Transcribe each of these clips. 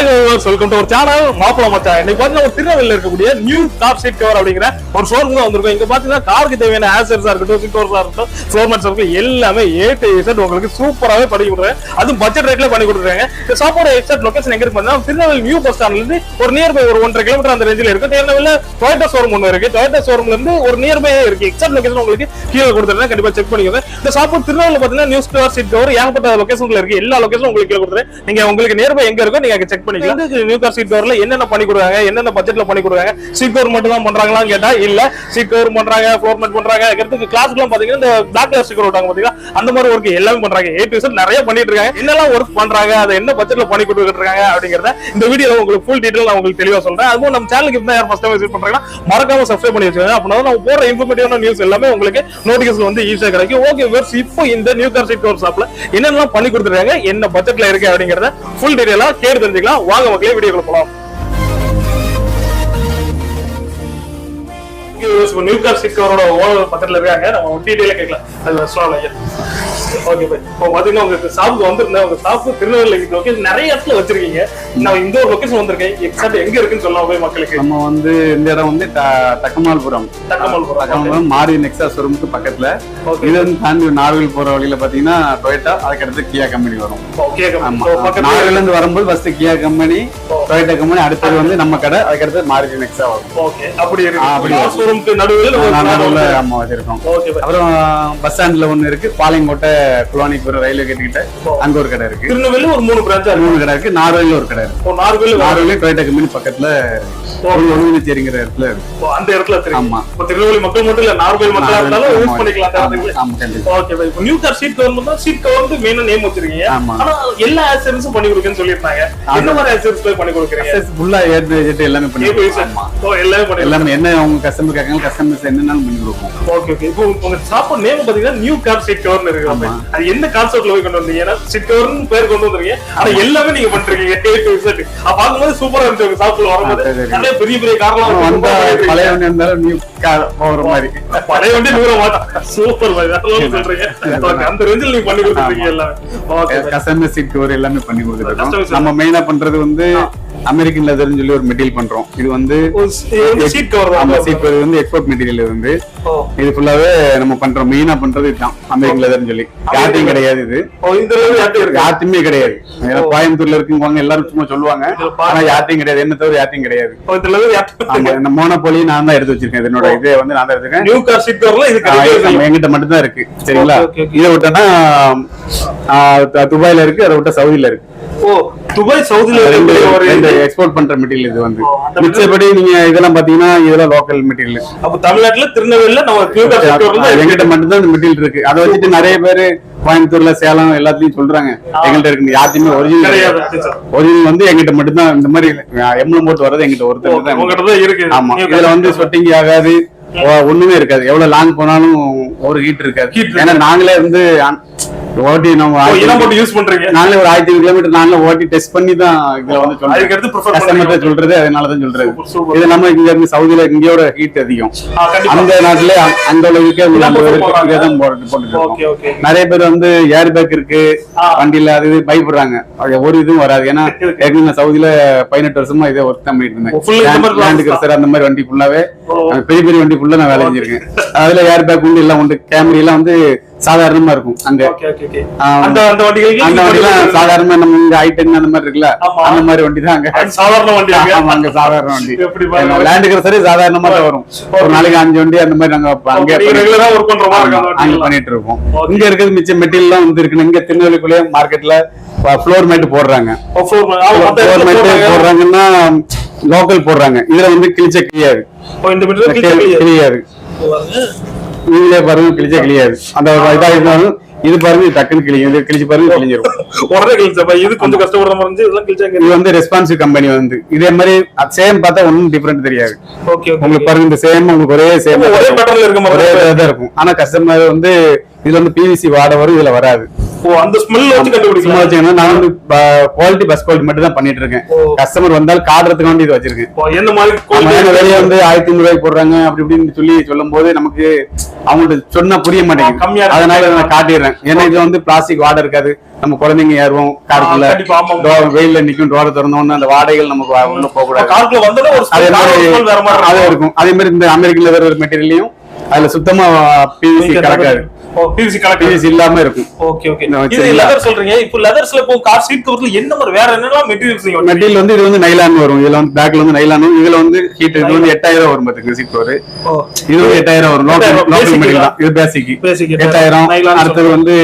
Welcome to ஒரு channel மாப்பிள மச்சான். இன்னைக்கு பாத்தீங்கன்னா திருநெல்வேலியில் இருக்கக்கூடிய நியூ கார் சீட் கவர் அப்படிங்கிற ஒரு ஷோரூம் தான் வந்திருக்கும். இங்க பாத்தீங்கன்னா காருக்கு தேவையான ஆக்சசரிஸா இருக்கட்டும், சீட் கவர்ஸா இருக்கட்டும், ஃப்ளோர் மேட்ஸ் இருக்கட்டும், எல்லாமே A to Z உங்களுக்கு சூப்பராகவே பண்ணி கொடுக்குறேன். அதுவும் பட்ஜெட் ரேட்ல பண்ணி கொடுக்குறாங்க. இந்த ஷாப்போட எக்ஸாக்ட் லொகேஷன் எங்க இருக்கு திருநெல்வேலி நியூ பஸ் ஸ்டாண்ட்ல இருந்து ஒரு நியர்பை ஒரு 1.5 கிலோமீட்டர் அந்த ரேஞ்சில் இருக்கு. திருநெல்வேலியில டொயோட்டா ஷோரூம் ஒன்று இருக்கு. டொயோட்டா ஷோரூம்ல இருந்து ஒரு நியர்பை இருக்கு. எக்ஸாக்ட் லொகேஷன் உங்களுக்கு கீழே கொடுத்துருக்கேன், கண்டிப்பா செக் பண்ணிக்கோங்க. இந்த ஷாப் திருநெல்வேலியில் பாத்தீங்கன்னா நியூ கவர் சீட் கவர் ஏகப்பட்ட லொகேஷன்ல இருக்கு. எல்லா லொகேஷனும் உங்களுக்கு கீழே கொடுத்துறேன். நீங்க உங்களுக்கு நியர்பை எங்க இருக்கோ நீங்க செக் பண்ணிக்கலாம். நியூ கார் சீட் கவர்ல என்னென்ன பண்ணி கொடுக்குறாங்க, என்னென்ன பட்ஜெட்ல பண்ணி கொடுக்குறாங்க, சீட் கவர் மட்டும் தான் பண்றாங்களான்னு கேட்டா இல்ல, சீட் கவர் பண்றாங்க, ஃப்ளோர் மேட் பண்றாங்க. அடுத்து கிளாஸ்க்குலாம் பாத்தீங்கன்னா இந்த பிளாக் கலர் ஸ்டிக்கர் ஓட்டாங்க பாத்தீங்களா, அந்த மாதிரி ஒர்க் எல்லாமே பண்றாங்க. A to Z நிறைய பண்ணிட்டு இருக்காங்க. என்னெல்லாம் ஒர்க் பண்றாங்க, அதை என்ன பட்ஜெட்ல பண்ணி கொடுத்துட்டு இருக்காங்க அப்படிங்கறத இந்த வீடியோல உங்களுக்கு ஃபுல் டீடைல் நான் உங்களுக்கு தெளிவா சொல்றேன். அதுவும் நம்ம சேனலுக்கு இப்ப யார் ஃபர்ஸ்ட் டைம் விசிட் பண்றாங்கன்னா மறக்காம சப்ஸ்கிரைப் பண்ணி வச்சுக்கோங்க. அப்பனா நம்ம போற இன்ஃபர்மேட்டிவான நியூஸ் எல்லாமே உங்களுக்கு நோட்டிஃபிகேஷன் வந்து ஈஸியா கிடைக்கும். ஓகே வெர்ஸ், இப்போ இந்த நியூ கார் சீட் கவர் ஷாப்ல என்னெல்லாம் பண்ணி கொடுத்துருக்காங்க, என்ன பட்ஜெட்ல இருக்கு அப்படிங்கறத ஃபுல் டீடைலா கேட்டு தெரிஞ்சுக்கலாம். வாங்க மக்களே வீடியோக்குள்ள போலாம். நியூ கார் சீட் கவரோட ஓனர் பக்கத்துல இருக்காங்க, நம்ம டீடைலா கேட்கலாம். அது சொல்லலாம் ஐயா. Okay bye. இப்போ பாத்தீங்கன்னா உங்களுக்கு ஷாப்புக்கு வந்திருந்தேன். உங்க ஷாப்பு திருநெல்வேலி லொகேஷன் நிறைய இடத்துல வச்சிருக்கீங்க. நான் இந்த ஒரு லொகேஷன் வந்திருக்கேன். எக்ஸாக்ட் எங்க இருக்குன்னு சொல்லலாம் போய் மக்களுக்கு. நம்ம வந்து இந்த இடம் வந்து தக்கமால்புரம் மாரி நெக்ஸா ஷோரூமுக்கு பக்கத்துல. இது வந்து தாண்டி நாகர்கோவில் போற வழியில பாத்தீங்கன்னா டொயோட்டா, அதுக்கடுத்து கியா கம்பெனி வரும். நாகர்கோவில இருந்து வரும்போது ஃபர்ஸ்ட் கியா கம்பெனி, டொயோட்டா கம்பெனி, அடுத்தது வந்து நம்ம கடை, அதுக்கடுத்து மாரி நெக்ஸா வரும். ஓகே, அப்படி இருக்கு. அப்படி ஷோரூமுக்கு நடுவுல ஆமா வச்சிருக்கோம். அப்புறம் பஸ் ஸ்டாண்ட்ல ஒண்ணு இருக்கு, பாளையங்கோட்டை குளோனிபுரம் ரயில்வே கேட் கிட்ட அங்க ஒரு கடை இருக்கு. திருநெல்வேலியில ஒரு 3 பிரான்ச் கடை இருக்கு. நாகர்கோவில ஒரு கடை இருக்கு. நாகர்கோவில டொயோட்டா கம்பெனி பக்கத்துல ஒழுங்குச்சேரிங்கிற இடத்துல இருக்கு. அந்த இடத்துல இருக்கு. ஆமா, திருநெல்வேலி மக்கள் மட்டும் இல்ல, நாகர்கோவில் மக்களா இருந்தாலும் யூஸ் பண்ணிக்கலாம். Okay bye. New car seat cover வந்து சீட் கவர் வந்து மெயினா நேம் வச்சிருக்கீங்க. ஆனா எல்லா ஆக்சசரிஸும் பண்ணி கொடுக்கன்னு சொல்லிருந்தாங்க. என்ன மாதிரி ஆக்சசரிஸ் பண்ணி கொடுக்குறீங்க? ஃபுல்லா எல்லாமே பண்ணி கொடுப்போம். எல்லாமே என்ன அவங்க கஸ்டமர் கேட்காங்க, கஸ்டமர்ஸ் என்னன்னாலும் பண்ணி கொடுப்போம். Okay okay. இப்போ உங்க ஷாப் நேம் பாத்தீங்கன்னா நியூ கார் சீட் கவர்னு இருக்கு. அது என்ன கான்செப்ட்ல போய் கொண்டு வந்தீங்க? ஏன்னா சீட் கவர்னு பேர் கொண்டு வந்தீங்க, ஆனா எல்லாமே நீங்க பண்றீங்க. பாக்கும்போது சூப்பரா இருந்துச்சு. உங்க ஷாப்ல வரும்போது நிறைய பெரிய பெரிய கார்லாம் வந்தா பழைய வண்டி இருந்தாலும் நியூ கார் போற மாதிரி. பழைய வண்டி நூற மாட்டோம். சூப்பர் பாய், அதெல்லாம் சொல்றீங்க. அந்த ரேஞ்சில் நீங்க பண்ணி கொடுத்துருக்கீங்க எல்லாமே. ஓகே, கஸ்டமர் சீட் கவர் எல்லாமே பண்ணி கொடுத்துருக்கோம். நம்ம மெயினா பண்றது வந்து அமெரிக்கன் லெதர்னு சொல்லி ஒரு மெட்டீரியல் பண்றோம். இது வந்து சீட் கவர் தான். சீட் கவர் வந்து எக்ஸ்போர்ட் மெட்டீரியல். வந்து இது ஃபுல்லாவே நம்ம பண்றோம். மெயினா பண்றது இதுதான், அமெரிக்கன் லெதர்னு சொல்லி. யார்ட்டையும் கிடையாது இது, யார்ட்டுமே கிடையாது. கோயம்புத்தூர்ல இருக்குவாங்க எல்லாரும் சும்மா சொல்லுவாங்க, ஆனா யார்ட்டையும் கிடையாது. என்ன தவிர யார்ட்டையும் கிடையாது. இந்த மோனோபோலி நான் தான் எடுத்து வச்சிருக்கேன். என்னோட இதே வந்து நான் தான் எடுத்துருக்கேன். நியூ கார் சீட் கவர்ல இது என்கிட்ட மட்டும் தான் இருக்கு. சரிங்களா? இதை விட்டா துபாயில இருக்கு, அதை விட்டா சவுதியில இருக்கு. ஓ, துபாய் சவுதில எக்ஸ்போர்ட் பண்ற மெட்டீரியல் இது வந்து. மிச்சபடி நீங்க இதெல்லாம் பாத்தீங்கன்னா இதெல்லாம் லோக்கல் மெட்டீரியல். அப்ப தமிழ்நாட்டுல திருநெல்வேலியில நம்ம எங்கிட்ட மட்டும் தான் இந்த மெட்டீரியல் இருக்கு. அதை வச்சுட்டு நிறைய பேரு கோயம்புத்தூர்ல, சேலம் எல்லாத்துலயும் சொல்றாங்க எங்கள்ட்ட இருக்கு. யாருமே ஒரிஜினல் வந்து எங்கிட்ட மட்டும் தான். இந்த மாதிரி எம்எம் போட்டு வர்றது எங்கிட்ட ஒருத்தர் தான் இருக்கு. ஆமா, இதுல வந்து சொட்டிங் ஆகாது, ஒண்ணுமே இருக்காது. எவ்வளவு லாங் போனாலும் ஒரு ஹீட் இருக்காது. ஏன்னா நாங்களே வந்து ஓட்டி நம்ம யூஸ் பண்றீங்க. நாங்களே ஒரு 1000 கிலோமீட்டர் நாங்களே ஓட்டி டெஸ்ட் பண்ணி தான் இதுல வந்து கஸ்டமர் சொல்றது. அதனாலதான் சொல்றது. இது நம்ம இங்க இருந்து சவுதியில இங்கயோட ஹீட் அதிகம். அந்த நாட்டுல அந்த அளவுக்கு நிறைய பேர் வந்து ஏர் பேக் இருக்கு வண்டியில, அது பயப்படுறாங்க. ஒரு இதுவும் வராது. ஏன்னா ஏற்கனவே சவுதியில 18 வருஷமா இதே ஒர்க் தான் பண்ணிட்டு இருந்தேன். லேண்ட் கிரசர் அந்த மாதிரி வண்டி ஃபுல்லாவே, பெரிய பெரிய வண்டி ஃபுல்லா நான் வேலை செஞ்சிருக்கேன். அதுல ஏர் பேக் உண்டு, எல்லாம் உண்டு. கேமரா எல்லாம் வந்து சாதாரணமா இருக்கும். அங்க அந்த வண்டிலாம் சாதாரணமா நம்ம இங்க ஐ10 அந்த மாதிரி இருக்குல்ல, அந்த மாதிரி வண்டி தான் அங்க சாதாரண வண்டி. அங்க சாதாரண வண்டி லேண்ட் கிரசரே சாதாரணமா தான் வரும். ஒரு நாளைக்கு 5 வண்டி அந்த மாதிரி நாங்க அங்க பண்ணிட்டு இருக்கோம். இங்க இருக்கிறது மிச்ச மெட்டீரியல் எல்லாம் வந்து இருக்கு. இங்க திருநெல்வேலிக்குள்ளே மார்க்கெட்ல ஃப்ளோர் மேட் போடுறாங்க. ஃப்ளோர் மேட் போடுறாங்கன்னா லோக்கல் போடுறாங்க. இதுல வந்து கிழிச்ச கிளியாது, கிளியாது. நீங்களே பாருங்க, கிழிச்சா கிளியாது. அந்த இதா இருந்தாலும் இது பாருங்க டக்குன்னு கிழியும். இது கிழிச்சு பாருங்க கிழிஞ்சிரும். உடனே கிழிச்சா இது கொஞ்சம் கஷ்டப்படுற மாதிரி இருந்துச்சு. இதெல்லாம் கிழிச்சாங்க. இது வந்து ரெஸ்பான்சிவ் கம்பெனி வந்து இதே மாதிரி சேம் பார்த்தா ஒன்னும் டிஃபரெண்ட் தெரியாது. உங்களுக்கு பாருங்க இந்த சேம் உங்களுக்கு ஒரே சேம் ஒரே பேட்டர்ன்ல இருக்க மாதிரி தான் இருக்கும். ஆனா கஸ்டமர் வந்து இதுல வந்து பிவிசி வாட வரும், இதுல வராது. அந்த ஸ்மெல் வச்சு கண்டுபிடிக்கலாம். நான் வந்து குவாலிட்டி பஸ் குவாலிட்டி மட்டும் தான் பண்ணிட்டு இருக்கேன். கஸ்டமர் வந்தால் காட்டுறதுக்கு வேண்டி இது வச்சிருக்கேன். என்ன மாதிரி வெளியே வந்து 1500 ரூபாய் போடுறாங்க அப்படி இப்படின்னு சொல்லி சொல்லும் போது நமக்கு அவங்கள்ட்ட சொன்னா புரிய மாட்டேங்குது. அதனால நான் காட்டிடுறேன். ஏன்னா இது வந்து பிளாஸ்டிக் வாடை இருக்காது, நம்ம குழந்தைங்க ஏறுவோம் காருக்குள்ள, கண்டிப்பா, ஆமா. வெயில்ல நிக்கும், டோரை திறந்தோம்னா அந்த வாடைகள் நமக்கு உள்ள போக கூடாது. காருக்குள்ள வந்தோட ஒரு அதே மாதிரி வேற மாதிரி அது இருக்கும். அதே மாதிரி இந்த அமெரிக்கன் லெதர் மெட்டீரியலையும் அதுல சுத்தமா பிவிசி கலக்காது, பிவிசி இல்லாம இருக்கும். Okay okay. இது லெதர் சொல்றீங்க. இப்போ லெதர்ஸ்ல இப்போ கார் சீட் கவர்ல என்ன மாதிரி வேற என்னெல்லாம் மெட்டீரியல்ஸ் நீங்க மெட்டீரியல் வந்து இது வந்து நைலான் வரும். இதுல வந்து பேக்ல வந்து நைலான், இதுல வந்து ஹீட். இது வந்து 8000 வரும் பாத்துங்க சீட் கவர். இது வந்து 8000 வரும். லோக்கல் மெட்டீரியல் தான் இது. பேசிக் 8000. அடுத்து வந்து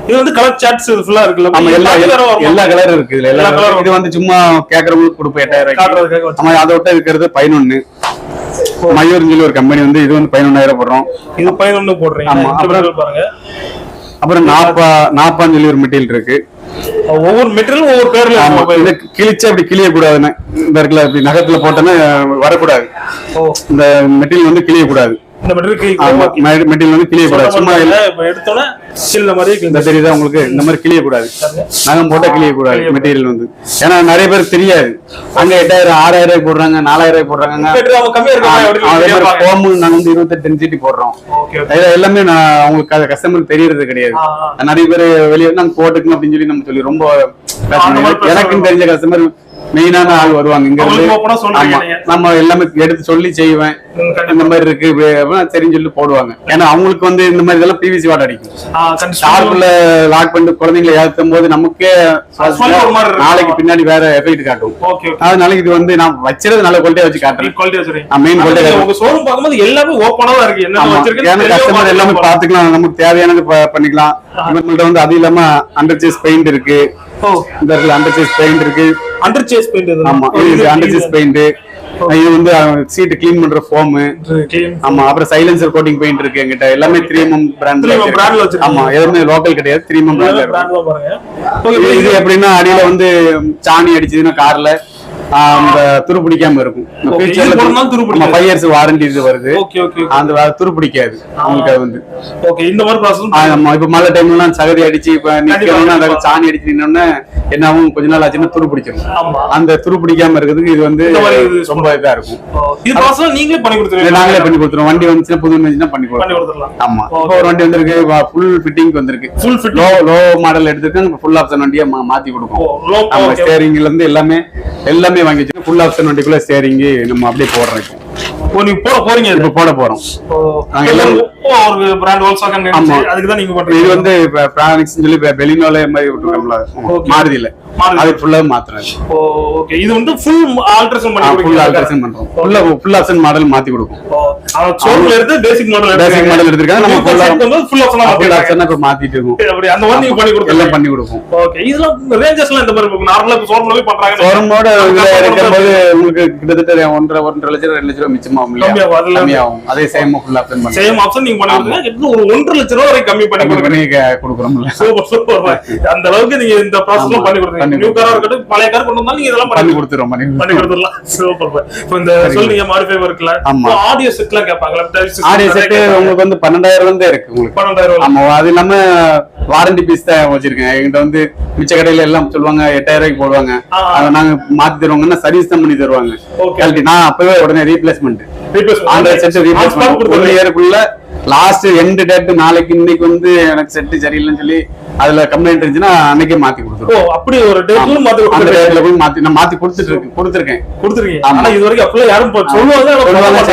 இது வந்து கலர் சார்ட்ஸ் ஃபுல்லா இருக்குல்ல. ஆமா, எல்லா கலரும் இருக்கு இதுல. எல்லா கலரும். இது வந்து சும்மா கேக்குறவங்களுக்கு கொடுப்போம் 8000. ஆமா, அதை விட்டு இருக்கிறது 11. மயூர் சொல்லி ஒரு கம்பெனி வந்து இது வந்து 11000 போடுறோம். இது 11 போடுறீங்க. ஆமா. அப்புறம் நாப்பான்னு சொல்லி ஒரு மெட்டீரியல் இருக்கு. ஒவ்வொரு மெட்டீரியலும் ஒவ்வொரு பேர்ல கிழிச்சு அப்படி கிளிய கூடாதுன்னு இந்த இடத்துல இப்படி நகத்துல போட்டோன்னா வரக்கூடாது. இந்த மெட்டீரியல் வந்து கிளிய கூடாது. இந்த மெட்டீரியல் வந்து கிளிய கூடாது. சும்மா எடுத்தோன்னா சில்ல மாதிரி இந்த தெரியுதா உங்களுக்கு? இந்த மாதிரி கிளிய கூடாது, நகம் போட்டா கிளிய கூடாது மெட்டீரியல் வந்து. ஏன்னா நிறைய பேருக்கு தெரியாது. அங்க 8000 6000 போடுறாங்க, 4000 போடுறாங்க. நாங்க வந்து 28 சீட்டி போடுறோம். எல்லாமே அவங்களுக்கு கஸ்டமருக்கு தெரியறது கிடையாது. நிறைய பேர் வெளியே நாங்க போட்டுக்கணும் அப்படின்னு சொல்லி நம்ம சொல்லி ரொம்ப எனக்குன்னு தெரிஞ்ச கஸ்டமர் மெயினான ஆள் வருவாங்க இங்க இருந்து. நம்ம எல்லாமே எடுத்து சொல்லி செய்வேன். இந்த மாதிரி இருக்கு சரின்னு சொல்லி போடுவாங்க. ஏன்னா அவங்களுக்கு வந்து இந்த மாதிரி இதெல்லாம் பிவிசி வாட் அடிக்கும். ஷார்ப்ல லாக் பண்ணிட்டு குழந்தைங்களை ஏற்றும் போது நமக்கே நாளைக்கு பின்னாடி வேற எஃபெக்ட் காட்டும். அதனால இது வந்து நான் வச்சிருது நல்ல குவாலிட்டியா வச்சு காட்டுறேன். மெயின் குவாலிட்டி எல்லாமே ஓப்பனா தான் இருக்கு. ஏன்னா கஸ்டமர் எல்லாமே பாத்துக்கலாம், நமக்கு தேவையானது பண்ணிக்கலாம். இவங்கள்ட்ட வந்து அது இல்லாம அண்டர் சேஸ் பெயிண்ட் இருக்கு. இந்த இடத்துல அண்டர் சேஸ் பெயிண்ட் இருக்கு. Under chassis paint. ஆமா, இது அண்டர் சேஸ் பெயிண்ட். இது வந்து சீட் கிளீன் பண்ற ஃபோம். ஆமா. அப்புறம் சைலன்சர் கோட்டிங் பெயிண்ட் இருக்கு என்கிட்ட. எல்லாமே 3M பிராண்ட்ல. ஆமா, எதுவுமே லோக்கல் கிடையாது. 3M பிராண்ட்ல இருக்கு. இது எப்படின்னா அடியில வந்து சாணி அடிச்சதுன்னா கார்ல அந்த துரு பிடிக்காம இருக்கும். 5 இயர்ஸ் வாரண்டி இது வருது. அந்த துரு பிடிக்காது அவங்களுக்கு. அது வந்து இந்த மாதிரி ப்ராசஸ். ஆமா, இப்ப மழை டைம்ல சகதி அடிச்சு இப்ப நிக்கணும்னா சாணி அடிச்சு நின்னோம்னா என்ன ஆகும், கொஞ்ச நாள் ஆச்சுன்னா துரு பிடிச்சிடும். அந்த துரு பிடிக்காம இருக்கிறதுக்கு இது வந்து ரொம்ப இதா இருக்கும். நீங்களே பண்ணி கொடுத்துருவீங்க? நாங்களே பண்ணி கொடுத்துருவோம். வண்டி வந்துச்சுன்னா புது வந்துச்சுன்னா பண்ணி கொடுத்துருவோம். ஆமா, இப்போ ஒரு வண்டி வந்திருக்கு, ஃபுல் ஃபிட்டிங் வந்திருக்கு. லோ மாடல் எடுத்துருக்கு. ஃபுல் ஆப்ஷன் வண்டியா மாத்தி கொடுக்கும். நம்ம ஸ்டேரிங்ல இருந்து எல்லாமே வாங்கி வச்சு ஃபுல் ஆப்ஷன் வண்டிக்குள்ள ஸ்டேரிங் நம்ம அப்படியே போடுறோம். நீங்க போட போறீங்க? இப்ப போட போறோம். நாங்க எல்லாரும் ஒரு பிராண்ட் Volkswagen அதுக்கு தான் நீங்க பண்றீங்க. இது வந்து பிரானிக்ஸ் சொல்லி பெலினோல மாதிரி விட்டுருக்கோம்ல, மாருதில அது ஃபுல்லா மாத்துறாங்க. ஓகே. இது வந்து ஃபுல் ஆல்டரேஷன் பண்ணி ஃபுல் ஆல்டரேஷன் பண்றோம். ஃபுல் ஆப்ஷன் மாடல் மாத்தி கொடுக்கும். ஷோரூம்ல இருந்து பேசிக் மாடல் எடுத்துருக்காங்க. நம்ம ஃபுல் ஆப்ஷன் இப்ப மாத்திட்டு இருக்கோம். அப்படி அந்த மாதிரி நீங்க பண்ணி கொடுத்து எல்லாம் பண்ணி கொடுப்போம். ஓகே. இதெல்லாம் ரேஞ்சஸ்லாம் இந்த மாதிரி இருக்கும். நார்மலா ஷோரூம்ல போய் பண்றாங்க. ஷோரூமோட இதுல இருக்கும்போது உங்களுக்கு கிட்டத்தட்ட 1.5 லட்சம் 2 லட்சம் கம்மியாகும். அதே சேம் ஃபுல் ஆப்ஷன் பண்ணுங்க. சேம் ஆப்ஷன் நீங்க பண்ணுவீங்க. ஒரு 1.5 லட்சம் ரூபாய் வரை கம்மி பண்ணி கொடுக்குறோம்ல. சூப்பர். அந்த அளவுக்கு நீங்க இந்த ப்ராசஸ்ல பண்ணி கொடுத்தீங்க. நியூ காரா இருக்கட்டும், பழைய கார் கொண்டு வந்தாலும் நீங்க இதெல்லாம் பண்ணி கொடுத்துறோம். பண்ணி கொடுத்துறலாம். சூப்பர். இப்போ இந்த சொல்றீங்க மாடிஃபை வர்க்ல ஆடியோ செட்லாம் கேட்பாங்களா? ஆடியோ செட் உங்களுக்கு வந்து 12000 வந்து இருக்கு. உங்களுக்கு 12000. ஆமா, அது இல்லாம வாரண்டி பீஸ் தான் வச்சிருக்கேன் என்கிட்ட. வந்து மிச்ச கடையில எல்லாம் சொல்லுவாங்க 8000 போடுவாங்க. அதை நாங்க மாத்தி தருவாங்கன்னா சர்வீஸ் தான் பண்ணி தருவாங்க. நான் அப்பவே உடனே ரீப்ளேஸ்மெண்ட் லாஸ்ட் எண்ட் டேட் நாளைக்கு இன்னைக்கு வந்து எனக்கு செட் சரியில்லைன்னு சொல்லி அதுல கம்ப்ளைண்ட் இருந்துச்சுன்னா அன்னைக்கே மாத்தி கொடுத்துருவோம். அப்படி ஒரு டேட்ல மாத்தி நான் மாத்தி கொடுத்துருக்கேன். ஆனா இது வரைக்கும் அப்படி யாரும் சொல்லுவாங்க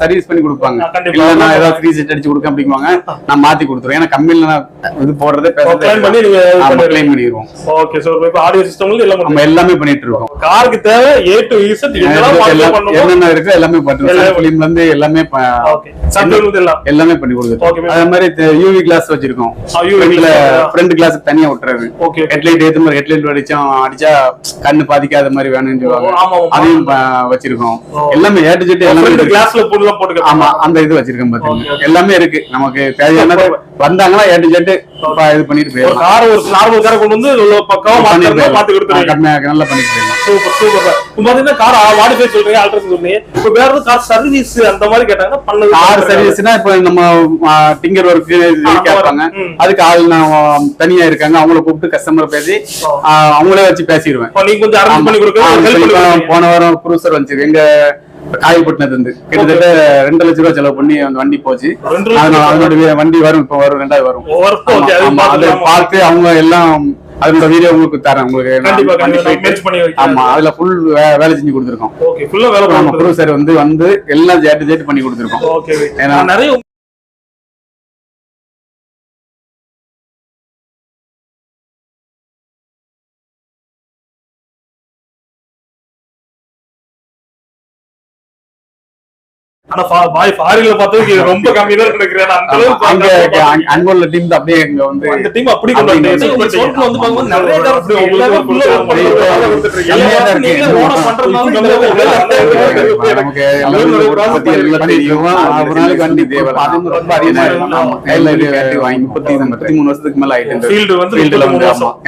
சர்வீஸ் பண்ணி கொடுப்பாங்க. இல்ல நான் ஏதாவது ஃப்ரீ செட் அடிச்சு கொடுக்க அப்படிங்குவாங்க. நான் மாத்தி கொடுத்துருவேன். ஏன்னா கம்பெனில இது போடுறதே கிளைம் பண்ணிடுவோம். ஓகே. சோ இப்போ ஆடியோ சிஸ்டம்ல நம்ம எல்லாமே பண்ணிட்டு இருக்கோம். காருக்கு தேவை A to Z என்னென்ன இருக்கு எல்லாமே பண்ணுவோம். ஃபிலிம்ல இருந்து எல்லாமே எல்லாமே பண்ணி கொடுத்துருவோம். அதே மாதிரி யூவி கிளாஸ் வச்சிருக்கோம். ஃப்ரண்ட் கிளாஸ் தனியா விட்டுறது. ஹெட்லைட் ஏத்த மாதிரி ஹெட்லைட் அடிச்சா கண்ணு பாதிக்காத மாதிரி வேணும்னு சொல்லுவாங்க. அதையும் வச்சிருக்கோம். எல்லாமே ஏ டு ஜெட் எல்லாமே கிளாஸ்ல போட்டு. ஆமா, அந்த இது வச்சிருக்கோம். பாத்தீங்கன்னா எல்லாமே இருக்கு. நமக்கு தேவையானது வந்தாங்கன்னா ஏ டு ஜெட் இது பண்ணிட்டு போயிடலாம். கார் ஒரு நார்மல் காரை கொண்டு வந்து பக்காவா மாத்தி கொடுத்துருவாங்க. நல்லா பண்ணிட்டு போயிடலாம். சூப்பர். பாத்தீங்கன்னா கார் மாடிஃபை சொல்றீங்க, ஆல்டரேஷன் சொல்றீங்க. இப்போ வேற ஏதாவது கார் சர்வீஸ் அந்த மாதிரி கேட்டாங்கன்னா பண்ணது. கார் சர்வீஸ்னா இப்போ நம்ம டிங்கர் ஒர்க் கேட்பாங்க. அதுக்கு ஆள் தனியா இருக்காங்க. அவங்கள கூப்பிட்டு கஸ்டமர் பேசி அவங்களே வச்சு பேசிடுவேன். போன வாரம் குரூசர் வந்துச்சு. எங்க காயப்பட்டினது இருந்து கிட்டத்தட்ட 2 லட்சம் ரூபாய் செலவு பண்ணி அந்த வண்டி போச்சு. அதனுடைய வண்டி வரும், இப்ப வரும், 2வது வரும். அதை பார்த்து அவங்க எல்லாம் அதோட வீடியோ உங்களுக்கு தரேன். உங்களுக்கு ஆமா, அதுல ஃபுல் வேலை செஞ்சு கொடுத்துருக்கோம். ப்ரொடியூசர் வந்து எல்லாம் ஜேட்டு பண்ணி கொடுத்துருக்கோம். ஏன்னா நிறைய ரொம்ப கம்மி தான் நினைக்கிறேன். அங்கோல டீம் அப்படியே இங்க வந்து அந்த டீம் அப்படி கொண்டு வந்து பாக்கும்போது நிறைய வண்டி தேவை. 33 வருஷத்துக்கு மேல ஆயிட்டு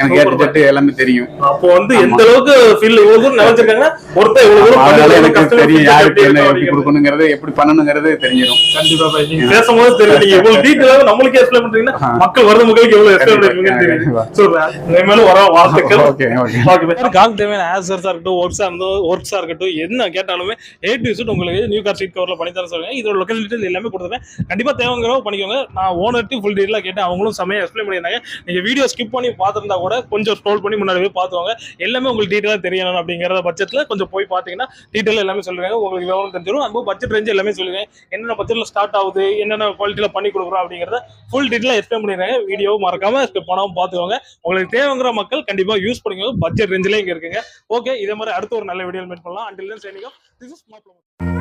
எனக்கு ஏட்டு எல்லாமே தெரியும். அப்போ வந்து எந்த அளவுக்கு ஃபீல்ட் இவ்வளவு தூரம் நினைச்சிருக்காங்க, ஒருத்தர் இவ்வளவு தூரம் எனக்கு தெரியும் யாருக்கு என்ன எப்படி கொடுக்கணுங்கிறது எப்படி பண்ணணுங்கிறது தெரிஞ்சிடும். கண்டிப்பா நீங்க பேசும்போது தெரியும், நீங்க எவ்வளவு டீடைலா நம்மளுக்கே எக்ஸ்பிளைன் பண்றீங்கன்னா மக்கள் வரது மக்களுக்கு எவ்வளவு எக்ஸ்பிளைன் பண்ணுவீங்கன்னு தெரியும். சோ மேலும் வர வாழ்த்துக்கள். ஓகே கால் தேவையான ஆன்சர்ஸா இருக்கட்டும், ஒர்க்ஸா இருக்கட்டும், என்ன கேட்டாலுமே A to Z உங்களுக்கு நியூ கார் சீட் கவர்ல பண்ணி தர சொல்லுங்க. இதோட லொகேஷன் டீடைல் எல்லாமே கொடுத்துறேன். கண்டிப்பா தேவைங்கிறவங்க பண்ணிக்கோங்க. நான் ஓனர்ட்டி ஃபுல் டீடைலா கேட்டேன், அவங்களும் செமையா எக்ஸ்பிளைன் பண்ணிருந்தாங்க. நீங்க வீடியோ ஸ்கிப் பண்ணி பார்த்திருந்தா கூட கொஞ்சம் ஸ்க்ரோல் பண்ணி முன்னாடி போய் பார்த்துவாங்க. எல்லாமே உங்களுக்கு டீடைலா தெரியணும் அப்படிங்கிற பட்ஜெட்ல கொஞ்சம் போய் பாத்தீங்கன்னா டீடைல் எல்லாமே சொல்லுவாங்க, உங்களுக்கு விவரம் தெரிஞ்சிடும். அது பட்ஜெட் ரேஞ்ச் எல்லாமே சொல்லுவேன், என்னென்ன பட்ஜெட்ல ஸ்டார்ட் ஆகுது, என்னென்ன குவாலிட்டியில பண்ணி கொடுக்குறோம் அப்படிங்கறத ஃபுல் டீடைலா எக்ஸ்பிளைன் பண்ணிடுறாங்க. வீடியோ மறக்காம ஸ்கிப் பண்ணாம பாத்துக்கோங்க. உங்களுக்கு தேவைங்கிற மக்கள் கண்டிப்பா யூஸ் பண்ணிக்கோங்க. பட்ஜெட் ரேஞ்சிலே இங்க இருக்குங்க. ஓகே, இதே மாதிரி அடுத்த ஒரு நல்ல வீடியோ மீட் பண்ணலாம். Until then, signing off. This is my promotion.